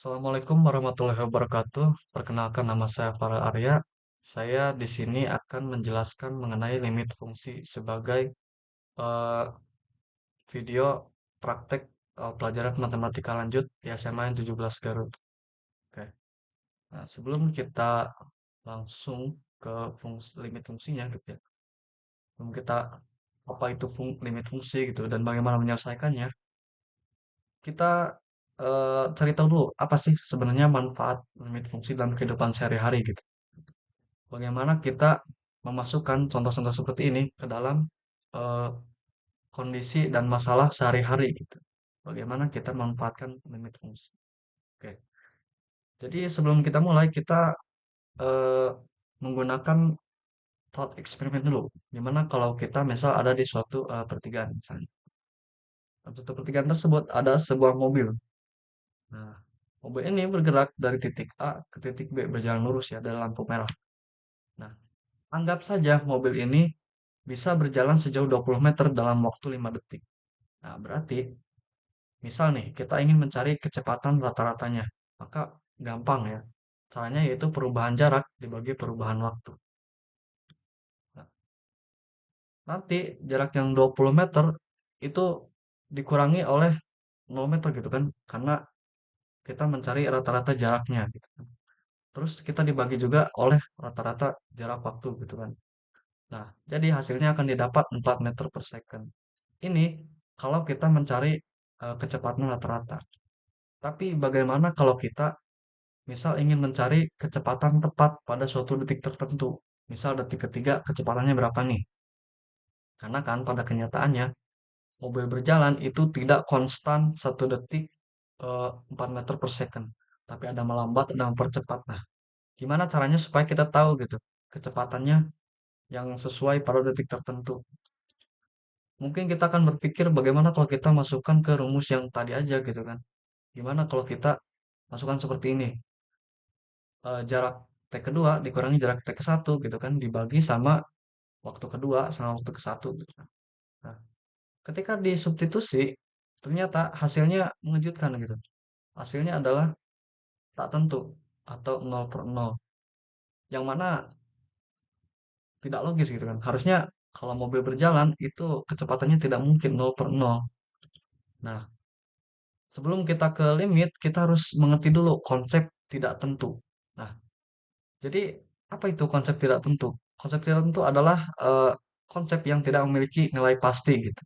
Assalamualaikum warahmatullahi wabarakatuh. Perkenalkan nama saya Farel Arya. Saya di sini akan menjelaskan mengenai limit fungsi sebagai eh, video praktek pelajaran matematika lanjut di SMA yang 17 Garut. Oke. Nah, sebelum kita langsung ke limit fungsinya gitu ya. Sebelum kita apa itu limit fungsi gitu dan bagaimana menyelesaikannya, kita cari tahu dulu apa sih sebenarnya manfaat limit fungsi dalam kehidupan sehari-hari gitu. Bagaimana kita memasukkan contoh-contoh seperti ini ke dalam eh, kondisi dan masalah sehari-hari gitu. Bagaimana kita memanfaatkan limit fungsi. Oke. Jadi sebelum kita mulai kita eh, menggunakan thought eksperimen dulu. Gimana kalau kita misal ada di suatu pertigaan misalnya. Dalam suatu pertigaan tersebut ada sebuah mobil. Nah, mobil ini bergerak dari titik A ke titik B berjalan lurus ya dari lampu merah. Nah, anggap saja mobil ini bisa berjalan sejauh 20 meter dalam waktu 5 detik. Nah, berarti misal nih kita ingin mencari kecepatan rata-ratanya. Maka gampang ya. Caranya yaitu perubahan jarak dibagi perubahan waktu. Nah, nanti jarak yang 20 meter itu dikurangi oleh 0 meter gitu kan. Karena kita mencari rata-rata jaraknya gitu kan. Terus kita dibagi juga oleh rata-rata jarak waktu gitu kan. Nah, jadi hasilnya akan didapat 4 meter per second. Ini kalau kita mencari kecepatan rata-rata. Tapi bagaimana kalau kita misal ingin mencari kecepatan tepat pada suatu detik tertentu? Misal detik ketiga kecepatannya berapa nih? Karena kan pada kenyataannya mobil berjalan itu tidak konstan satu detik 4 meter per second. Tapi ada melambat, ada mempercepat. Nah, gimana caranya supaya kita tahu gitu kecepatannya yang sesuai pada detik tertentu? Mungkin kita akan berpikir bagaimana kalau kita masukkan ke rumus yang tadi aja gitu kan. Gimana kalau kita masukkan seperti ini? Jarak T kedua dikurangi jarak T ke satu gitu kan, dibagi sama waktu kedua sama waktu ke satu gitu kan. Nah, ketika disubstitusi, ternyata hasilnya mengejutkan gitu. Hasilnya adalah tak tentu atau 0/0. Yang mana tidak logis gitu kan. Harusnya kalau mobil berjalan itu kecepatannya tidak mungkin 0/0. Nah, sebelum kita ke limit, kita harus mengerti dulu konsep tidak tentu. Nah, jadi apa itu konsep tidak tentu? Konsep tidak tentu adalah konsep yang tidak memiliki nilai pasti gitu.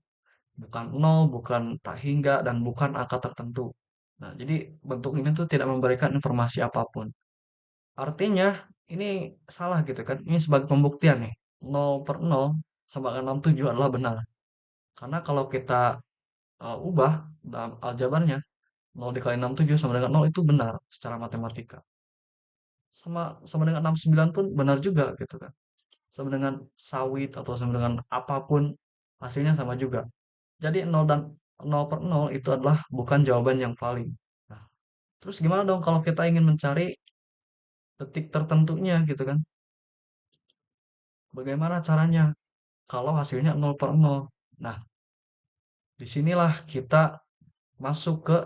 Bukan nol, bukan tak hingga, dan bukan angka tertentu. Nah, jadi bentuk ini tuh tidak memberikan informasi apapun. Artinya ini salah gitu kan. Ini sebagai pembuktian nih. 0/0 sama dengan 67 adalah benar. Karena kalau kita ubah dalam aljabarnya 0 dikali 67 sama dengan 0 itu benar secara matematika. Sama sama dengan 69 pun benar juga gitu kan. Sama dengan sawit atau sama dengan apapun hasilnya sama juga. Jadi 0 dan 0/0 itu adalah bukan jawaban yang valid. Nah, terus gimana dong kalau kita ingin mencari detik tertentunya gitu kan? Bagaimana caranya kalau hasilnya 0/0? Nah, disinilah kita masuk ke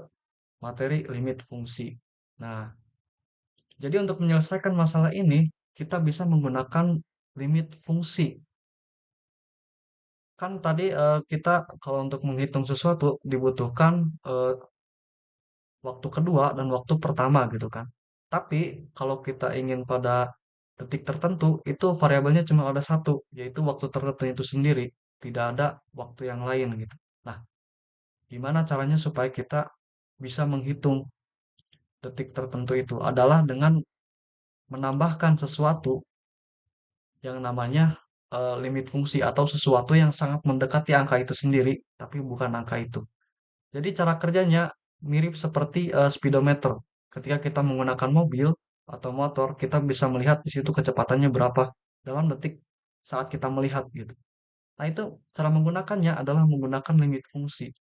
materi limit fungsi. Nah, jadi untuk menyelesaikan masalah ini, kita bisa menggunakan limit fungsi. Kan tadi kita kalau untuk menghitung sesuatu dibutuhkan eh, waktu kedua dan waktu pertama gitu kan. Tapi kalau kita ingin pada detik tertentu, itu variabelnya cuma ada satu, yaitu waktu tertentu itu sendiri. Tidak ada waktu yang lain gitu. Nah, gimana caranya supaya kita bisa menghitung detik tertentu itu? Adalah dengan menambahkan sesuatu yang namanya limit fungsi atau sesuatu yang sangat mendekati angka itu sendiri, tapi bukan angka itu. Jadi cara kerjanya mirip seperti speedometer. Ketika kita menggunakan mobil atau motor, kita bisa melihat di situ kecepatannya berapa dalam detik saat kita melihat gitu. Nah, itu cara menggunakannya adalah menggunakan limit fungsi.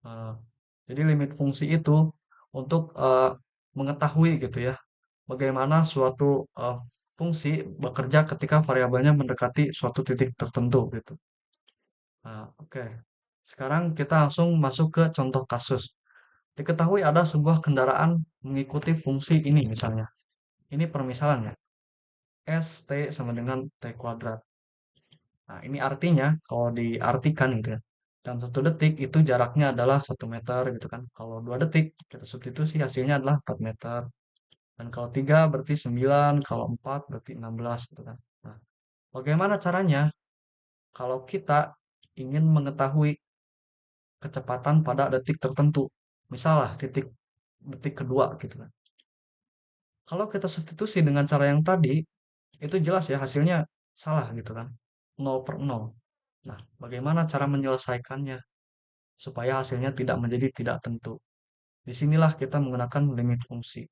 Eh, jadi limit fungsi itu untuk mengetahui gitu ya, bagaimana suatu fungsi bekerja ketika variabelnya mendekati suatu titik tertentu gitu. Nah, oke. Sekarang kita langsung masuk ke contoh kasus. Diketahui ada sebuah kendaraan mengikuti fungsi ini misalnya. Ini permisalan ya. S, T sama dengan T kuadrat. Nah, ini artinya kalau diartikan gitu ya. Dalam 1 detik itu jaraknya adalah 1 meter gitu kan. Kalau 2 detik kita substitusi hasilnya adalah 4 meter. Dan kalau 3 berarti 9, kalau 4 berarti 16 gitu kan. Nah, bagaimana caranya kalau kita ingin mengetahui kecepatan pada detik tertentu? Misalnya detik kedua gitu kan. Kalau kita substitusi dengan cara yang tadi, itu jelas ya hasilnya salah gitu kan. 0/0. Nah, bagaimana cara menyelesaikannya supaya hasilnya tidak menjadi tidak tentu? Disinilah kita menggunakan limit fungsi.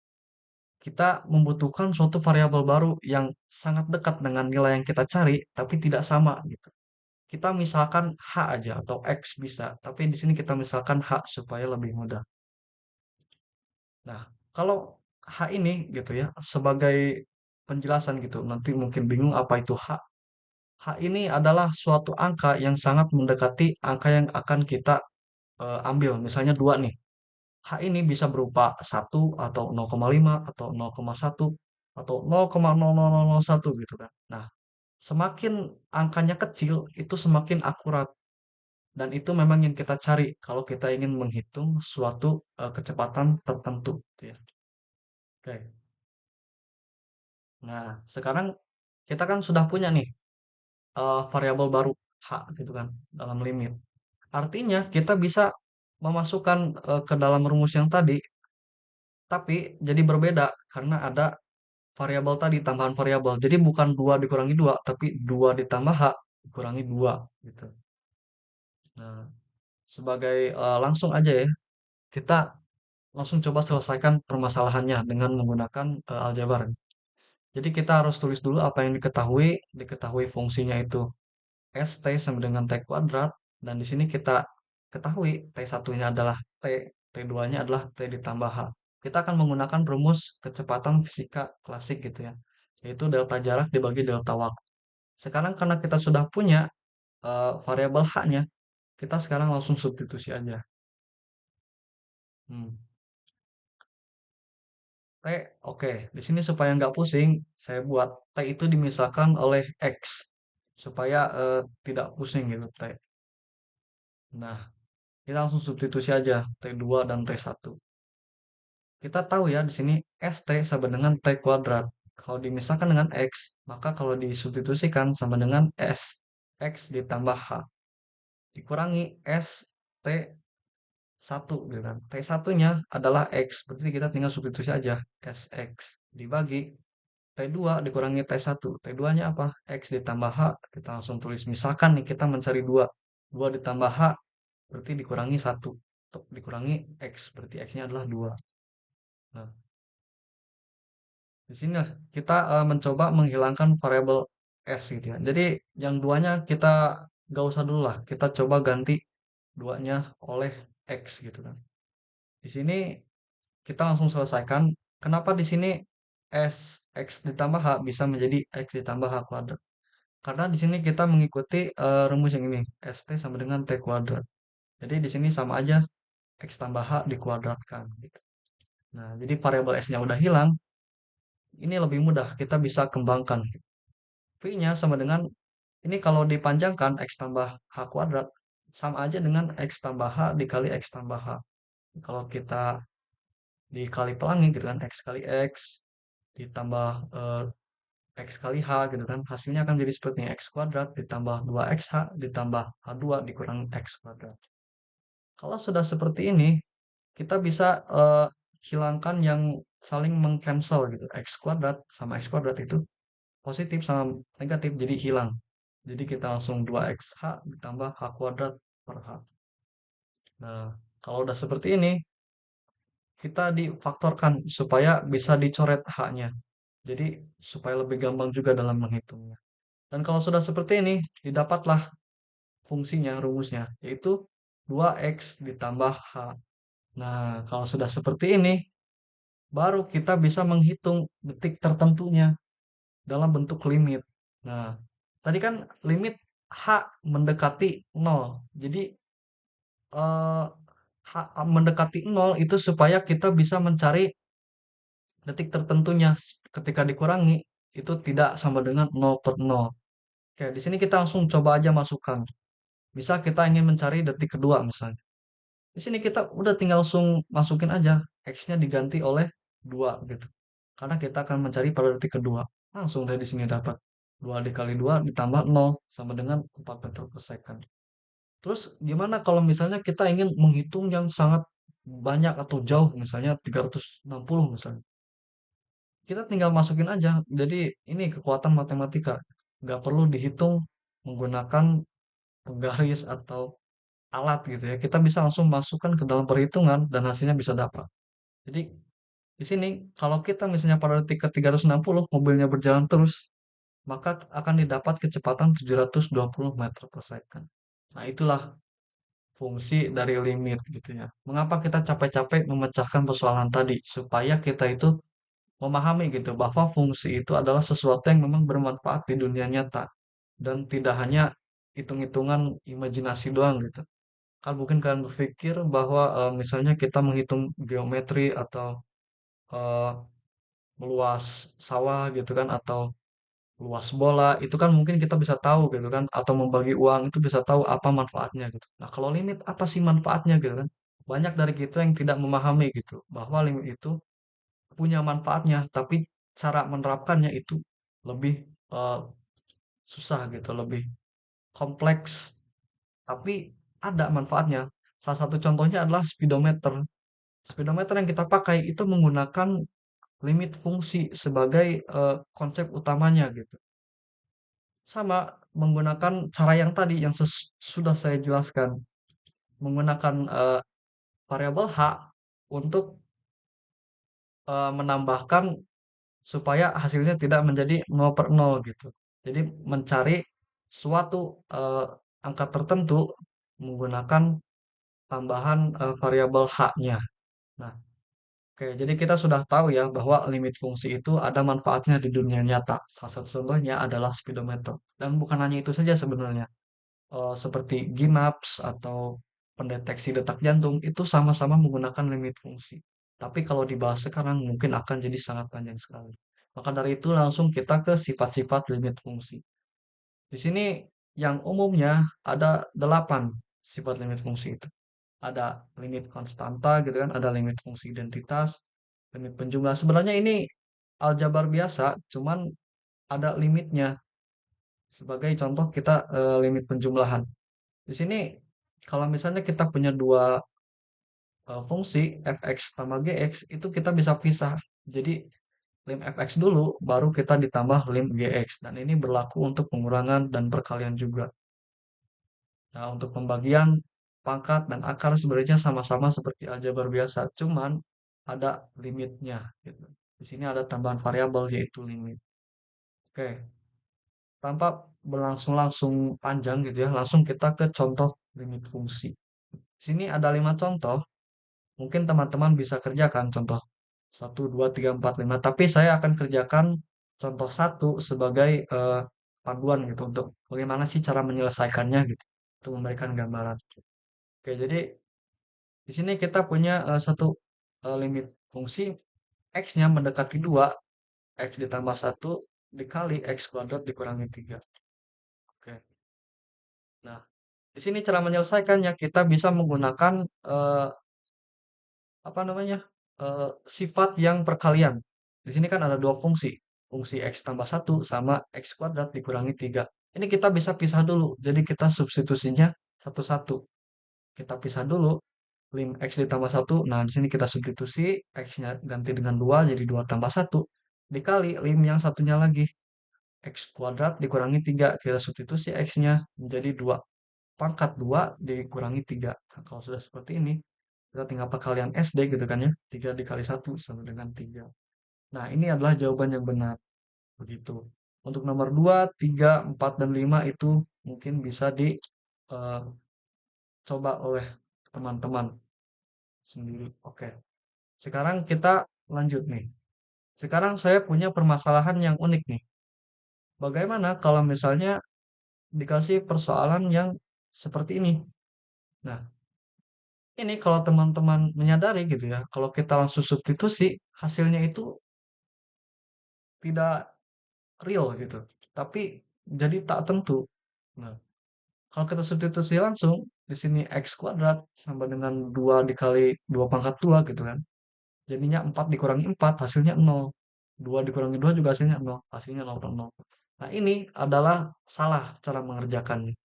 Kita membutuhkan suatu variabel baru yang sangat dekat dengan nilai yang kita cari, tapi tidak sama gitu. Kita misalkan H aja atau X bisa, tapi di sini kita misalkan H supaya lebih mudah. Nah, kalau H ini gitu ya, sebagai penjelasan gitu, nanti mungkin bingung apa itu H. H ini adalah suatu angka yang sangat mendekati angka yang akan kita ambil. Misalnya 2 nih. H ini bisa berupa 1 atau 0,5 atau 0,1 atau 0,00001 gitu kan. Nah, semakin angkanya kecil itu semakin akurat dan itu memang yang kita cari kalau kita ingin menghitung suatu kecepatan tertentu gitu ya. Oke. Nah, sekarang kita kan sudah punya nih variabel baru H gitu kan dalam limit. Artinya kita bisa memasukkan ke dalam rumus yang tadi, tapi jadi berbeda karena ada variabel tadi, tambahan variabel. Jadi bukan 2 dikurangi 2, tapi 2 ditambah H dikurangi 2 gitu. Nah, sebagai langsung aja ya, kita langsung coba selesaikan permasalahannya dengan menggunakan aljabar. Jadi kita harus tulis dulu apa yang diketahui fungsinya itu S T sama dengan T kuadrat, dan di sini kita ketahui T1-nya adalah T, T2-nya adalah T ditambah H. Kita akan menggunakan rumus kecepatan fisika klasik gitu ya, yaitu delta jarak dibagi delta waktu. Sekarang karena kita sudah punya variabel H-nya, kita sekarang langsung substitusi aja. Hmm. T, oke. Di sini supaya nggak pusing, saya buat T itu dimisahkan oleh X. Supaya tidak pusing gitu T. Nah, kita langsung substitusi aja T2 dan T1. Kita tahu ya di sini ST sama dengan T kuadrat. Kalau dimisahkan dengan X, maka kalau disubstitusikan sama dengan S. X ditambah H. Dikurangi S T 1 gitu kan. T1-nya adalah X. Berarti kita tinggal substitusi aja. SX dibagi T2 dikurangi T1. T2-nya apa? X ditambah H. Kita langsung tulis. Misalkan nih kita mencari 2. 2 ditambah H berarti dikurangi 1. Dikurangi X. Berarti X-nya adalah 2. Nah, di sini kita mencoba menghilangkan variabel S gitu ya. Jadi yang duanya kita gak usah dulu lah. Kita coba ganti duanya oleh X gitu kan. Di sini kita langsung selesaikan. Kenapa di sini S X ditambah H bisa menjadi X ditambah H kuadrat? Karena di sini kita mengikuti rumus yang ini. ST sama dengan T kuadrat. Jadi di sini sama aja X tambah H dikuadratkan gitu. Nah, jadi variabel S-nya udah hilang. Ini lebih mudah, kita bisa kembangkan. V-nya sama dengan, ini kalau dipanjangkan X tambah H kuadrat, sama aja dengan X tambah H dikali X tambah H. Kalau kita dikali pelangi gitu kan, X kali X, ditambah X kali H gitu kan, hasilnya akan jadi seperti ini, X kuadrat ditambah 2XH ditambah H2 dikurang X kuadrat. Kalau sudah seperti ini, kita bisa hilangkan yang saling mengcancel gitu. X kuadrat sama X kuadrat itu positif sama negatif jadi hilang. Jadi kita langsung 2XH ditambah H kuadrat per H. Nah, kalau udah seperti ini, kita difaktorkan supaya bisa dicoret H-nya. Jadi supaya lebih gampang juga dalam menghitungnya. Dan kalau sudah seperti ini, didapatlah fungsinya, rumusnya, yaitu 2X ditambah H. Nah, kalau sudah seperti ini, baru kita bisa menghitung detik tertentunya dalam bentuk limit. Nah, tadi kan limit H mendekati 0. Jadi, eh, mendekati nol itu supaya kita bisa mencari detik tertentunya. Ketika dikurangi, itu tidak sama dengan nol per nol. Oke, di sini kita langsung coba aja masukkan. Bisa kita ingin mencari detik kedua misalnya. Di sini kita udah tinggal langsung masukin aja. X-nya diganti oleh 2 gitu. Karena kita akan mencari pada detik kedua. Langsung dari sini dapat 2 dikali 2 ditambah nol sama dengan 4 meter per second. Terus gimana kalau misalnya kita ingin menghitung yang sangat banyak atau jauh, misalnya 360 misalnya. Kita tinggal masukin aja. Jadi ini kekuatan matematika. Nggak perlu dihitung menggunakan penggaris atau alat gitu ya. Kita bisa langsung masukkan ke dalam perhitungan dan hasilnya bisa dapat. Jadi di sini kalau kita misalnya pada detik ke 360 mobilnya berjalan terus, maka akan didapat kecepatan 720 meter per second. Nah, itulah fungsi dari limit gitu ya. Mengapa kita capek-capek memecahkan persoalan tadi? Supaya kita itu memahami gitu bahwa fungsi itu adalah sesuatu yang memang bermanfaat di dunia nyata dan tidak hanya hitung-hitungan imajinasi doang gitu. Kan mungkin kalian berpikir bahwa misalnya kita menghitung geometri atau eh, meluas sawah gitu kan atau luas bola itu kan mungkin kita bisa tahu gitu kan atau membagi uang itu bisa tahu apa manfaatnya gitu. Nah, kalau limit apa sih manfaatnya gitu kan? Banyak dari kita yang tidak memahami gitu bahwa limit itu punya manfaatnya tapi cara menerapkannya itu lebih eh, susah gitu, lebih kompleks tapi ada manfaatnya. Salah satu contohnya adalah speedometer. Speedometer yang kita pakai itu menggunakan limit fungsi sebagai konsep utamanya gitu. Sama menggunakan cara yang tadi yang sudah saya jelaskan, menggunakan variabel h untuk menambahkan supaya hasilnya tidak menjadi 0 per 0 gitu. Jadi mencari suatu angka tertentu menggunakan tambahan variabel h-nya. Nah, oke, jadi kita sudah tahu ya bahwa limit fungsi itu ada manfaatnya di dunia nyata. Salah satu contohnya adalah speedometer. Dan bukan hanya itu saja sebenarnya. Seperti Gmaps atau pendeteksi detak jantung itu sama-sama menggunakan limit fungsi. Tapi kalau dibahas sekarang mungkin akan jadi sangat panjang sekali. Maka dari itu langsung kita ke sifat-sifat limit fungsi. Di sini yang umumnya ada 8 sifat limit fungsi itu. Ada limit konstanta gitu kan, ada limit fungsi identitas, limit penjumlah. Sebenarnya ini aljabar biasa, cuman ada limitnya. Sebagai contoh kita limit penjumlahan. Di sini kalau misalnya kita punya dua fungsi fx tambah gx itu kita bisa pisah. Jadi lim fx dulu baru kita ditambah lim gx dan ini berlaku untuk pengurangan dan perkalian juga. Nah, untuk pembagian pangkat dan akar sebenarnya sama-sama seperti aljabar biasa, cuman ada limitnya gitu. Di sini ada tambahan variabel yaitu limit. Oke, tanpa berlangsung-langsung panjang gitu ya, langsung kita ke contoh limit fungsi. Di sini ada 5 contoh. Mungkin teman-teman bisa kerjakan contoh 1, 2, 3, 4, 5. Tapi saya akan kerjakan contoh satu sebagai panduan gitu untuk bagaimana sih cara menyelesaikannya gitu. Untuk memberikan gambaran. Oke, jadi di sini kita punya satu limit fungsi x-nya mendekati 2, x ditambah 1 dikali x kuadrat dikurangi 3. Oke. Nah, di sini cara menyelesaikannya kita bisa menggunakan eh, apa namanya? Sifat yang perkalian. Di sini kan ada dua fungsi. Fungsi x tambah satu sama x kuadrat dikurangi 3. Ini kita bisa pisah dulu. Jadi kita substitusinya satu-satu. Kita pisah dulu. Lim x ditambah satu. Nah, di sini kita substitusi. X-nya ganti dengan 2 jadi 2 tambah satu. Dikali lim yang satunya lagi. X kuadrat dikurangi 3. Kita substitusi x-nya menjadi 2 pangkat 2 dikurangi 3. Nah, kalau sudah seperti ini, kita tinggal perkalian SD gitu kan ya. 3 dikali satu sama dengan 3. Nah, ini adalah jawaban yang benar. Begitu. Untuk nomor 2, 3, 4, dan 5 itu mungkin bisa dicoba oleh teman-teman sendiri. Oke. Sekarang kita lanjut nih. Sekarang saya punya permasalahan yang unik nih. Bagaimana kalau misalnya dikasih persoalan yang seperti ini? Nah, ini kalau teman-teman menyadari gitu ya, kalau kita langsung substitusi, hasilnya itu tidak real gitu, tapi jadi tak tentu. Nah, kalau kita substitusi langsung, di sini X kuadrat sama dengan 2 dikali 2 pangkat 2 gitu kan. Jadinya 4 dikurangi 4 hasilnya 0. 2 dikurangi 2 juga hasilnya 0, hasilnya 0 per 0. Nah, ini adalah salah cara mengerjakannya.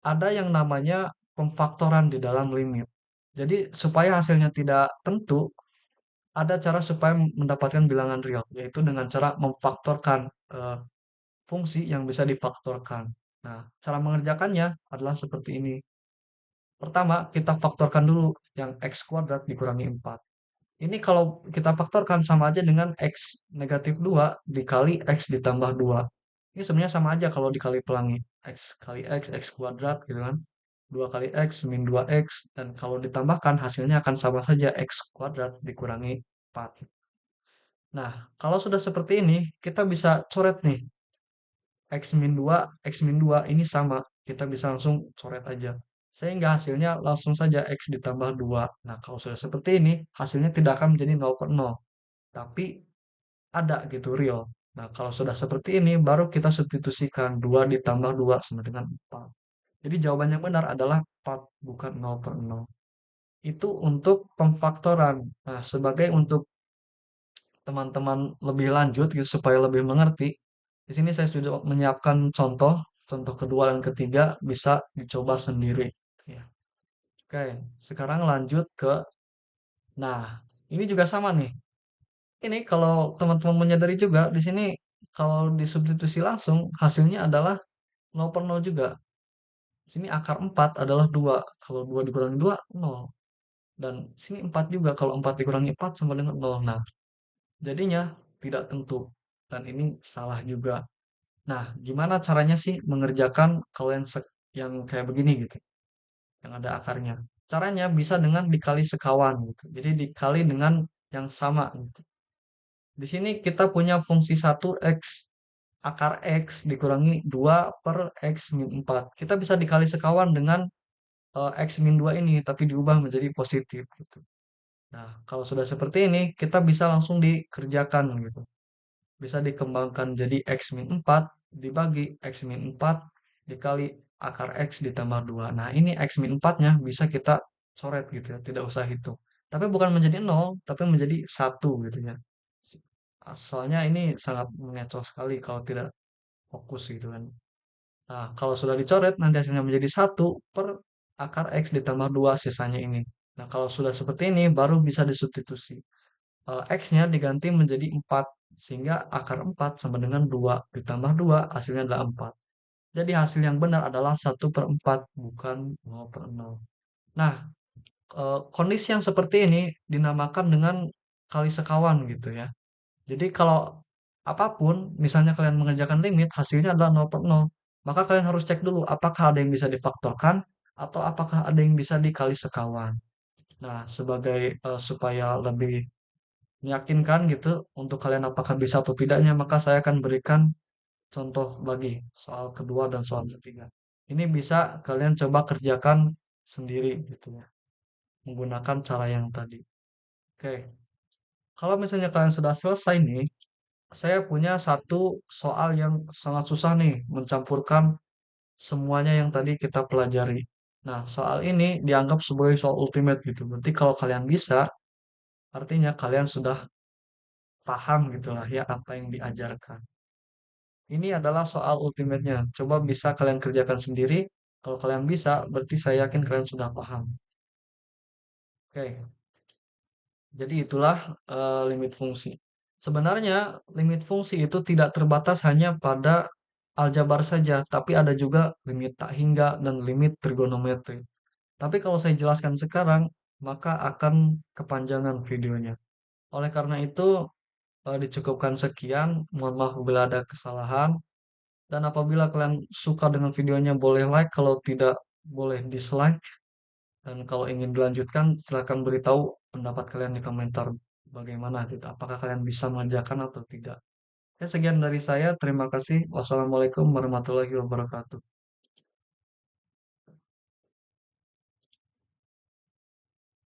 Ada yang namanya pemfaktoran di dalam limit. Jadi, supaya hasilnya tidak tentu, ada cara supaya mendapatkan bilangan real, yaitu dengan cara memfaktorkan eh, fungsi yang bisa difaktorkan. Nah, cara mengerjakannya adalah seperti ini. Pertama, kita faktorkan dulu yang x kuadrat dikurangi 4. Ini kalau kita faktorkan sama aja dengan x negatif 2 dikali x ditambah 2. Ini sebenarnya sama aja kalau dikali pelangi. X kali x kuadrat gitu kan. 2 kali x min 2x. Dan kalau ditambahkan hasilnya akan sama saja x kuadrat dikurangi 4. Nah, kalau sudah seperti ini, kita bisa coret nih. X min 2 ini sama. Kita bisa langsung coret aja. Sehingga hasilnya langsung saja X ditambah 2. Nah, kalau sudah seperti ini, hasilnya tidak akan menjadi 0 per 0. Tapi ada gitu, real. Nah, kalau sudah seperti ini, baru kita substitusikan 2 ditambah 2 sama dengan 4. Jadi jawaban yang benar adalah 4, bukan 0 per 0. Itu untuk pemfaktoran. Nah, sebagai untuk teman-teman lebih lanjut gitu supaya lebih mengerti. Di sini saya sudah menyiapkan contoh, contoh kedua dan ketiga bisa dicoba sendiri. Ya. Oke, sekarang lanjut ke, nah ini juga sama nih. Ini kalau teman-teman menyadari juga di sini kalau disubstitusi langsung hasilnya adalah 0 per 0 juga. Di sini akar 4 adalah 2. Kalau 2 dikurangi 2, 0. Dan sini 4 juga. Kalau 4 dikurangi 4 sama dengan 0. Nah, jadinya tidak tentu. Dan ini salah juga. Nah, gimana caranya sih mengerjakan kalau yang kayak begini gitu, yang ada akarnya? Caranya bisa dengan dikali sekawan gitu. Jadi dikali dengan yang sama gitu. Di sini kita punya fungsi 1x akar x dikurangi 2 per x min 4. Kita bisa dikali sekawan dengan x min 2 ini, tapi diubah menjadi positif gitu. Nah, kalau sudah seperti ini, kita bisa langsung dikerjakan gitu. Bisa dikembangkan jadi X min 4 dibagi X min 4 dikali akar X ditambah 2. Nah, ini X min 4-nya bisa kita coret gitu ya, tidak usah hitung. Tapi bukan menjadi 0, tapi menjadi 1 gitu ya. Asalnya ini sangat mengecoh sekali kalau tidak fokus gitu kan. Nah, kalau sudah dicoret, nanti hasilnya menjadi 1 per akar X ditambah 2 sisanya ini. Nah, kalau sudah seperti ini, baru bisa disubstitusi. X-nya diganti menjadi 4 sehingga akar 4 sama dengan 2 ditambah 2 hasilnya adalah 4. Jadi hasil yang benar adalah 1/4 bukan 0/0. Nah, kondisi yang seperti ini dinamakan dengan kali sekawan gitu ya. Jadi kalau apapun, misalnya kalian mengerjakan limit, hasilnya adalah 0/0, maka kalian harus cek dulu apakah ada yang bisa difaktorkan atau apakah ada yang bisa dikali sekawan. Nah, sebagai supaya lebih meyakinkan gitu untuk kalian apakah bisa atau tidaknya, maka saya akan berikan contoh bagi soal kedua dan soal ketiga. Ini bisa kalian coba kerjakan sendiri gitu ya, menggunakan cara yang tadi. Oke, kalau misalnya kalian sudah selesai nih, saya punya satu soal yang sangat susah nih, mencampurkan semuanya yang tadi kita pelajari. Nah, soal ini dianggap sebagai soal ultimate gitu. Berarti kalau kalian bisa, artinya kalian sudah paham gitulah ya apa yang diajarkan. Ini adalah soal ultimate-nya. Coba bisa kalian kerjakan sendiri. Kalau kalian bisa, berarti saya yakin kalian sudah paham. Oke, jadi itulah limit fungsi. Sebenarnya limit fungsi itu tidak terbatas hanya pada aljabar saja, tapi ada juga limit tak hingga dan limit trigonometri. Tapi kalau saya jelaskan sekarang, maka akan kepanjangan videonya. Oleh karena itu, dicukupkan sekian. Mohon maaf bila ada kesalahan. Dan apabila kalian suka dengan videonya boleh like, kalau tidak boleh dislike. Dan kalau ingin dilanjutkan silahkan beritahu pendapat kalian di komentar bagaimana gitu. Apakah kalian bisa mengerjakan atau tidak. Ya sekian dari saya. Terima kasih. Wassalamualaikum warahmatullahi wabarakatuh.